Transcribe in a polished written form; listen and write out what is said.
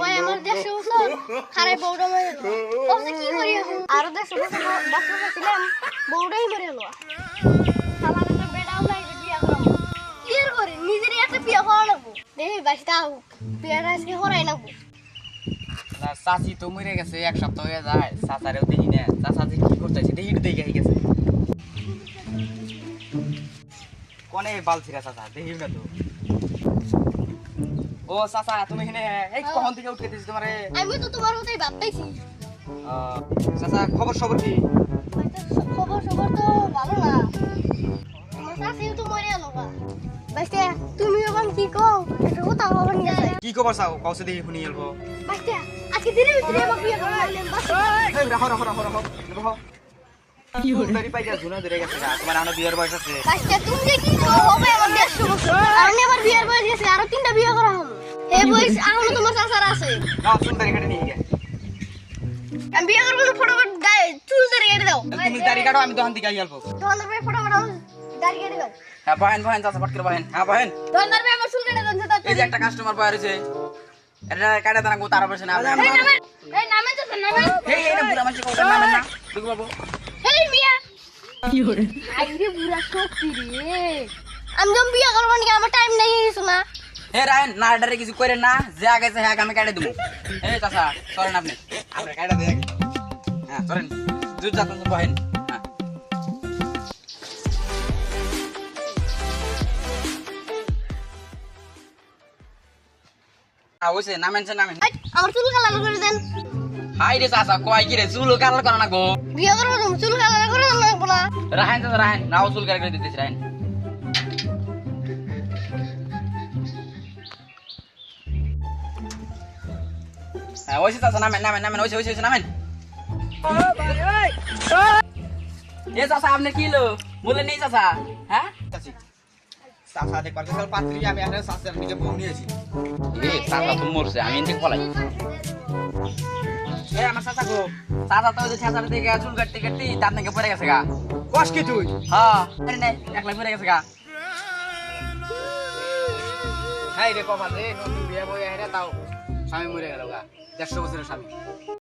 ভাই আমার 150 বছর খারাপ বউটা মেরে এলো ওসে কি করি এখন আর 150 বছর বাচ্চা ছিলাম বউটাই মেরে এলো আমার তো বেড়াও নাই যে বিয়া করাবো কি আর করি নিজেরই একটা বিয়া করা লাগবো দেখি বাসটা বিয়াটা আজকে হরাই লাগবো না চাচি তো মরে গেছে এক সপ্তাহ হয়ে যায় চাচারেও দেখি না চাচা যে কি করতেছে দেখি তো দেখে গেছে কোনে বালছিরা চাচা দেখি না তো ও চাচা তুমি এখানে এই কখন থেকে উঠে গেছিস তোমারে আমি তো তোমার মতই ভাবতেছি চাচা খবর সবর কি খবর তো ভালো না আমার শাশুড়ি তো মরে গেল বা বাসটা তুমি এখন কি কও একটু কথা বলবেন না কি খবর চাও কাউসে দেখি শুনি এলবো বাসটা আজকে দিনের ভিতরে আমার বিয়ে করা লাগলেন বাস এই রাখো কি হল দাড়ি পাইয়া ঝুনা ধরে গেছে না তোমার আনো বিয়ের বয়স আছে বাসটা তুমি যে কি কও হবে আমার 150 বছর আমি আমার বিয়ের বয়স গেছে আর তিনটা বিয়ে করা হবে এই বয়স এখনো তোমার শাশুড়ি আছে না সুন্দরী কাটে নিয়ে গে আমি বিয়ে করব না ফটোফট গায়ে চুল ধরে কেটে দাও তুমি দাড়ি কাটো আমি দোকান থেকে আই অল্প তোমাদের ভাই ফটোফট দাড়ি কেটে দাও হ্যাঁ বহেন চাচা ফট করে বহেন হ্যাঁ বহেন তোমাদের ভাই আমার চুল কেটে দাও এই যে একটা কাস্টমার বয়ে রয়েছে এটা কাটে দানা গো তার পাশে না এই নামে তো নামে এই না পুরা মাসি কোটা নামেন না দেখো বাবু এই মিয়া কি হরে আইরে পুরা সত্যি রে আমি যখন বিয়ে করব না আমার টাইম নাই কিছু না হে রায়ন না ডারে কিছু করে না যে আগে সে আগে আমি কাটে দেবো এই চাচা সরেন আপনি কাটে দেই আগে হ্যাঁ সরেন দুই চাচা তো বহেন ওইসে নামেন আমার চুল কালার করে দেন হাই রে চাচা কয় কি রে চুল কালার করা না গো বিয়ে করব তুমি চুল কালার করে দেন না বলা রাহেন চাচা রাহেন নাও চুল কালার করে দিতেছি রাহেন হ্যাঁ ওইসে চাচা নামেন ওইসে নামেন এ চাচা আপনি কি লো বলে নেই চাচা হ্যাঁ চাচা দেখবার গেছিল পাত্রী আমি এখানে চাচার নিকে বউ নিয়েছি এ চাচা তো মরছে আমি এনতে পলাই এ আমার চাচা গো চাচা তো ওই যে চাচার দিকে চুল কাটতে তার নাকি পড়ে গেছে গা কস কি তুই হ্যাঁ আরে নাই একলা পড়ে গেছে গা হাই রে কপাল রে নতুন বিয়ে বই আইরা তাও স্বামী মরে গেল গা 150 বছরের স্বামী